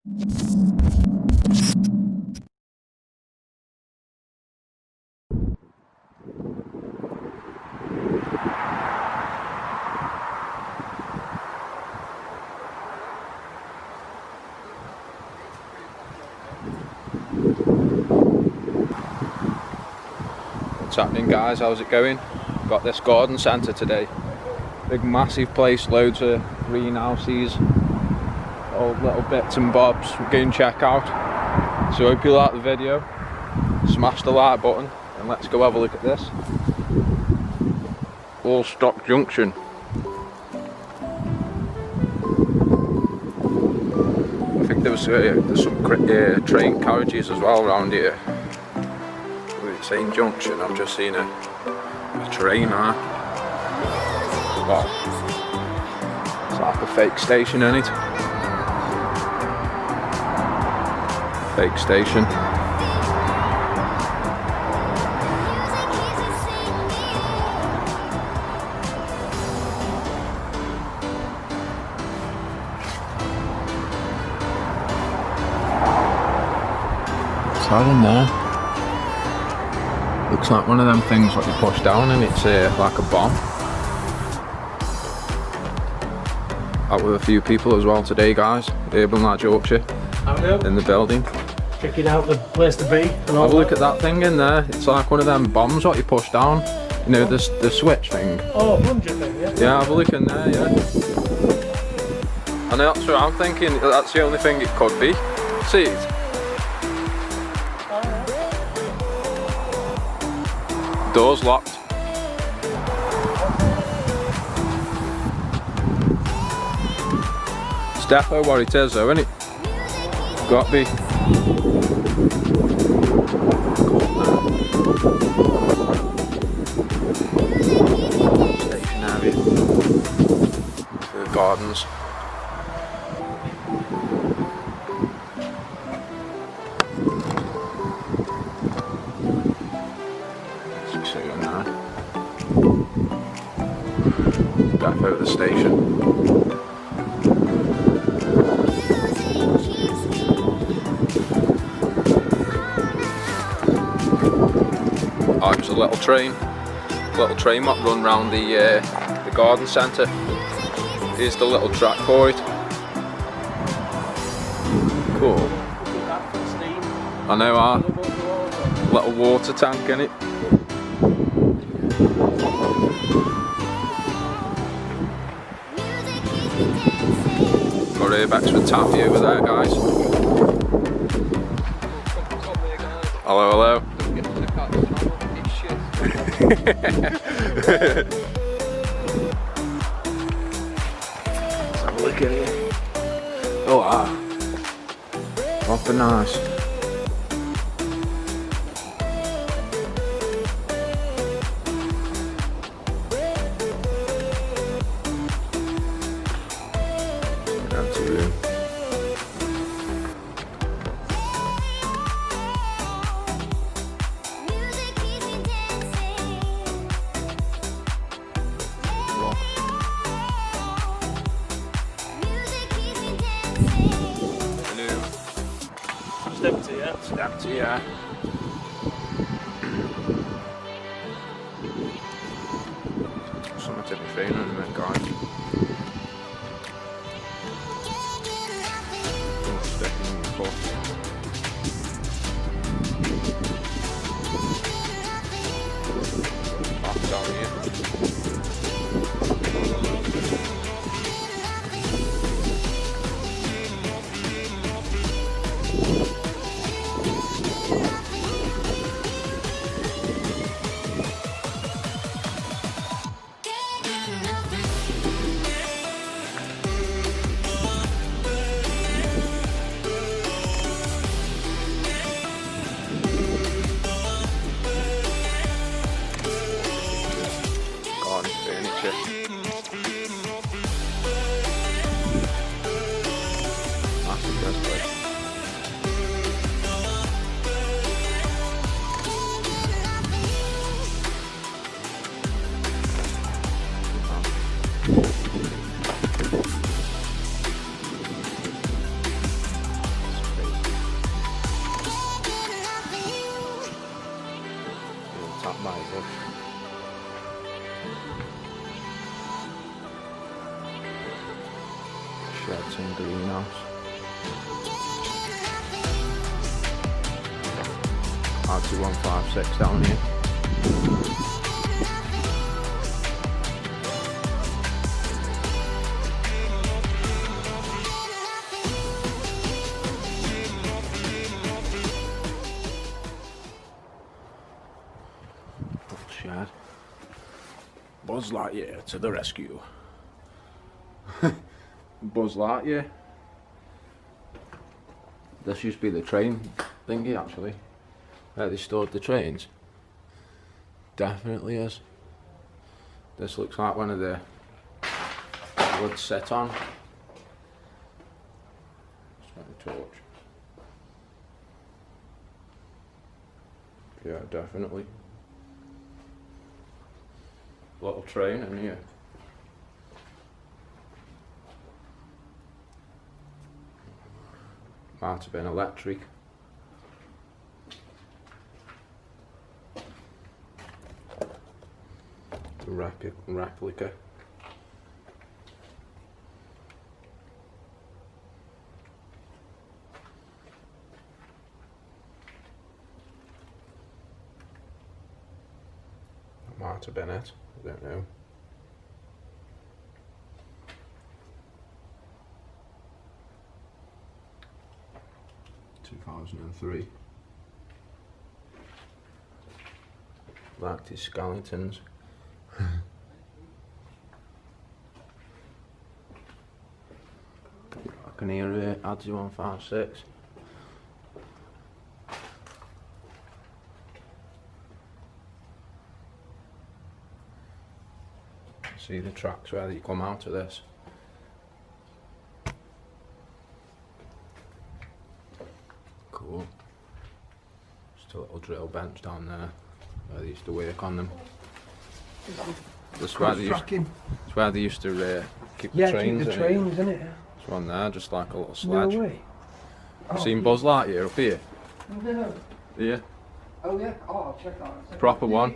What's happening, guys? How's it going? Got this garden centre today. Big massive place, loads of greenhouses, all little bits and bobs we can check out. So hope you like the video. Smash the like button and let's go have a look at this. Allstock Junction. I think there's some train carriages as well around here. Same junction, I've just seen a train there. Wow. It's like a fake station, isn't it? Fake station. What's that in there? Looks like one of them things that you push down and it's like a bomb. Out with a few people as well today, guys. Urban Lad Yorkshire in the building. Checking out the place to be. And all have a look at that thing in there. It's like one of them bombs that you push down. You know, the switch thing. Oh, plunger thing, yeah? Yeah, have a look in there, yeah. And that's what I'm thinking, that's the only thing it could be. See it? Door's locked. It's defo what it is though, isn't it? Got to be. Station area for the gardens. Back out of the station. Oh, it's a little train that run round the garden centre. Here's the little track for it. Cool. I know, our little water tank in it. Got Airbags with Taffy over there, guys. Hello, hello. Let's have a look at it. Oh, wow. Proper nice. Empty, yeah. Something to be feeling in a minute, guys. Stepping on the floor. Back down here. Skeleton greenhouse. RT156 down here. Shed. Buzz Lightyear to the rescue. Buzz Lightyear. This used to be the train thingy actually. Where they stored the trains. Definitely is. This looks like one of the wood set on. Let's get the torch. Yeah, definitely. Little train in here. Might have been electric. Replica. That might have been it. I don't know. (2003). Like these skeletons. I can hear it. RT156. See the tracks where you come out of this. Cool. Just a little drill bench down there where they used to work on them. That's where they used to keep the trains. Keep the trains, isn't it? There's one there, just like a little sledge. No way. Seen Buzz Lightyear up here? No. Yeah. Oh yeah. Oh, I'll check that out. Proper one.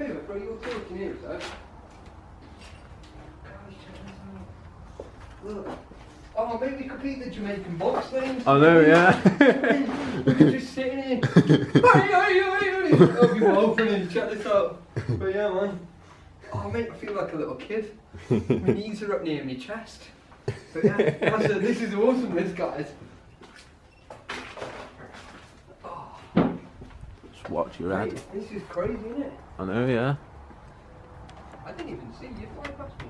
Look. Oh, maybe we could beat the Jamaican box thing. I know, yeah. We're just sitting here. I'll be walking and check this out. But yeah, man. Oh, mate, I feel like a little kid. My knees are up near my chest. But yeah, this is awesome, this, guys. Oh. Just watch your head. Mate, this is crazy, isn't it? I know, yeah. I didn't even see you fly past me.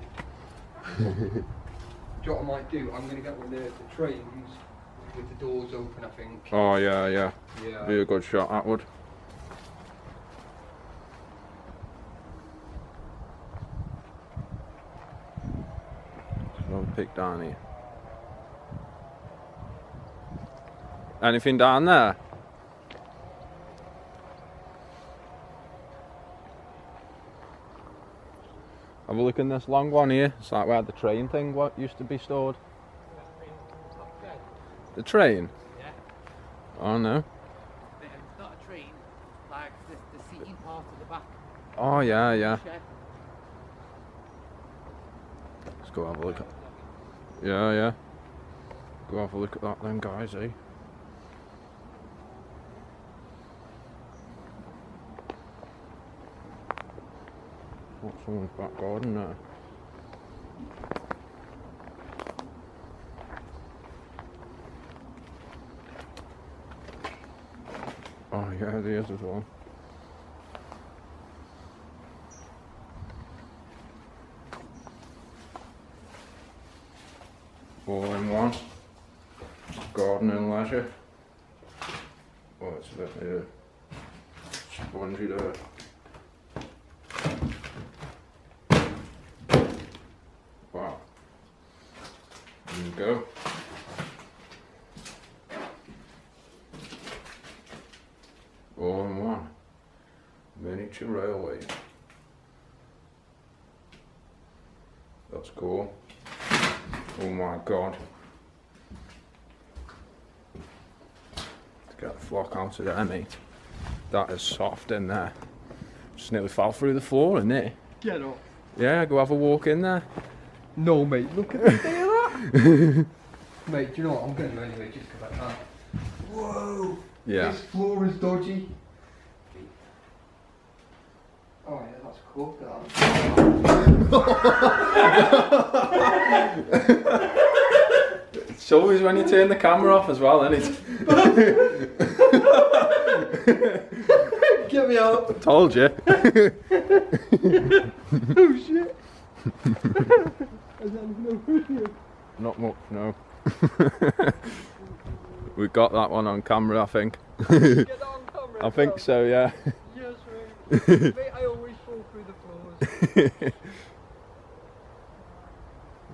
Do you know what I might do? I'm going to get one of the trains with the doors open, I think. Oh, yeah, yeah. Yeah. Be a good shot, that would. Another pick down here. Anything down there? Have a look in this long one here. It's like where the train thing what used to be stored. The train? Yeah. Oh no. It's not a train, like the seating part at the back. Oh yeah, yeah. Shed. Let's go have a look at. Yeah, yeah. Go have a look at that then, guys, eh? What's someone's back garden there? Oh yeah, there is as well. All in one. Garden and leisure. Oh, it's a bit spongy there. Wow. There you go. All in one. Miniature railway. That's cool. Oh my god. To get the flock out of there, mate. That is soft in there. Just nearly fell through the floor, isn't it? Get up. Yeah, go have a walk in there. No, mate, look at the day of that. Mate, do you know what? I'm going to anyway just because I can. Whoa! Yeah. This floor is dodgy. Oh yeah, that's cool. It's always when you turn the camera off as well, isn't it? Get me out! Told you. Oh shit! Is that no video? Not much, no. We got that one on camera, I think. Get that on camera. I think so, yeah. Yes, mate. Mate, I always fall through the floors.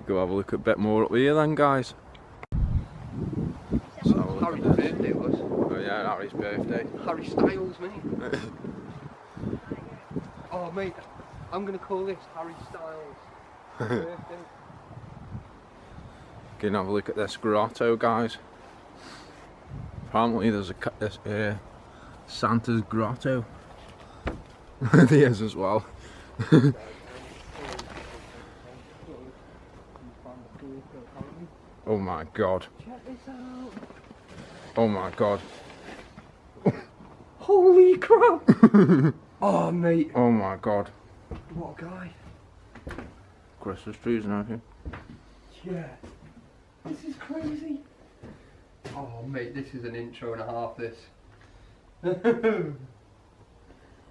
Go have a look a bit more up here then, guys. So Harry's birthday was. Oh yeah, Harry's birthday. Harry Styles, mate. Oh, mate, I'm going to call this Harry Styles' birthday. Can have a look at this grotto, guys. Apparently there's this Santa's grotto. There is as well. Oh my god. Check this out. Oh my god. Holy crap! Oh, mate. Oh my god. What a guy. Christmas trees and everything. Yeah. This is crazy. Oh, mate, this is an intro and a half, this.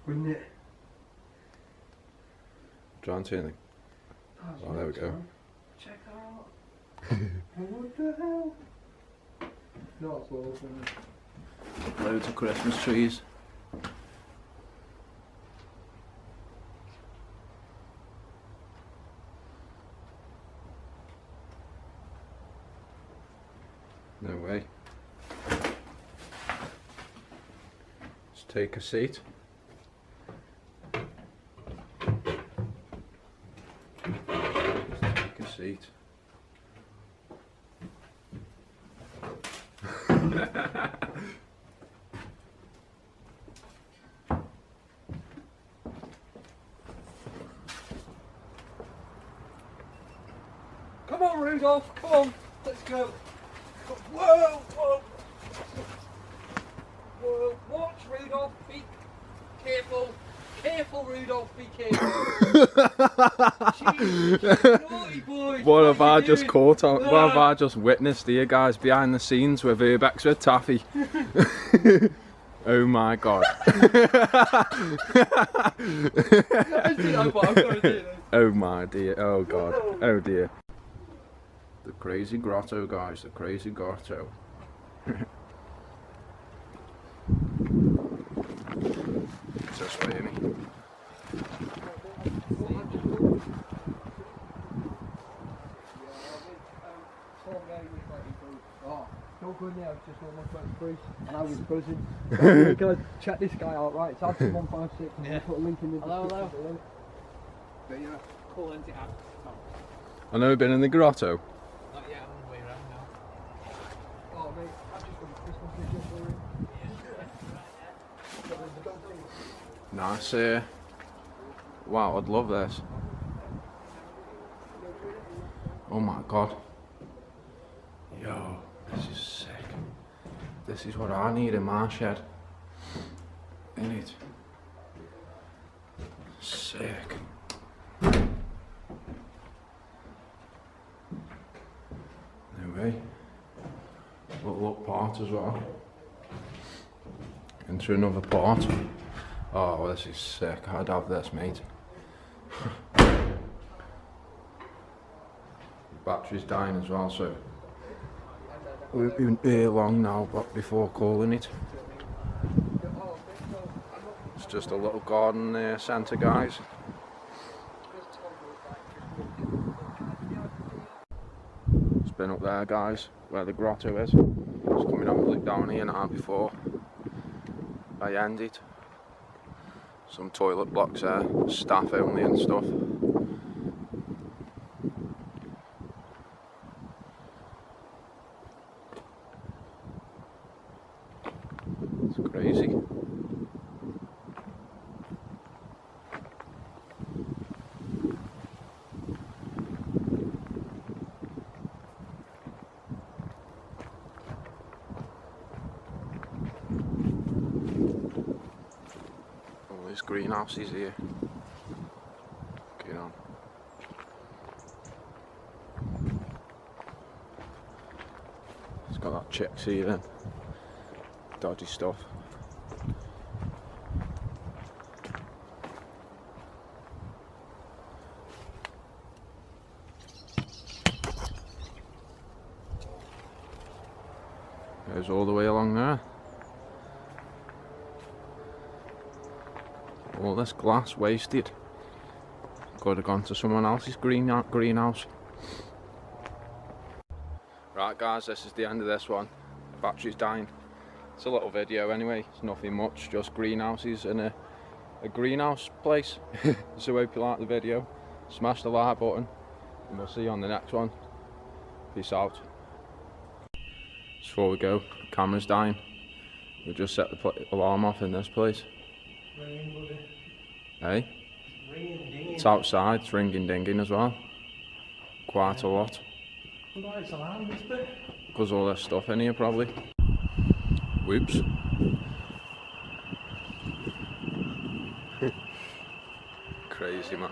Wouldn't it? Try and turn the... Oh, there we go. Check that out. What the hell? No, it's well open. Loads of Christmas trees. No way. Let's take a seat. Take a seat. Come on, Rudolph, come on, let's go. Whoa, whoa. Whoa, watch, Rudolph, be careful. Careful, Rudolph, be careful. Jeez, naughty boy. What have I just doing? caught on? What have I just witnessed here, guys, behind the scenes with Urbex with Taffy? Oh my god. Oh my dear, oh god, oh dear. The crazy grotto, guys, the crazy grotto. It's this way, Amy. No good now, it's just almost went free, and I was buzzing. Guys, check this guy out, right? It's Alpha 156, and Yeah. we'll put a link in the Hello, description hello. below. But yeah. Cool, isn't it? Tom? I've never been in the grotto. Not yet, I'm on the way around now. Oh mate, I've just got a Christmas video for you. Nice. Wow, I'd love this. Oh my god. Yo, this is sick. This is what I need in my shed. Innit? Sick. Anyway, little up part as well. Into another part. Oh, this is sick. I'd have this, mate. Battery's dying as well, so we've been here long now, but before calling it. It's just a little garden centre, guys. It's been up there, guys, where the grotto is. It's coming up, look down here now before I end it. Some toilet blocks there, staff only and stuff. It's crazy. There's greenhouses here. Get on. It's got that chick seed in. Dodgy stuff. Goes all the way along there. All this glass wasted. Could have gone to someone else's greenhouse. Right guys, this is the end of this one. The battery's dying. It's a little video anyway, it's nothing much, just greenhouses and a greenhouse place. So hope you like the video. Smash the like button and we'll see you on the next one. Peace out. Just before we go, the camera's dying. We'll just set the alarm off in this place. Ringing, buddy. Hey? Ringing, dinging. It's outside, it's ringing dinging as well. Quite a lot. Why it's alarm this bit? Because all this stuff in here probably. Whoops. Crazy man.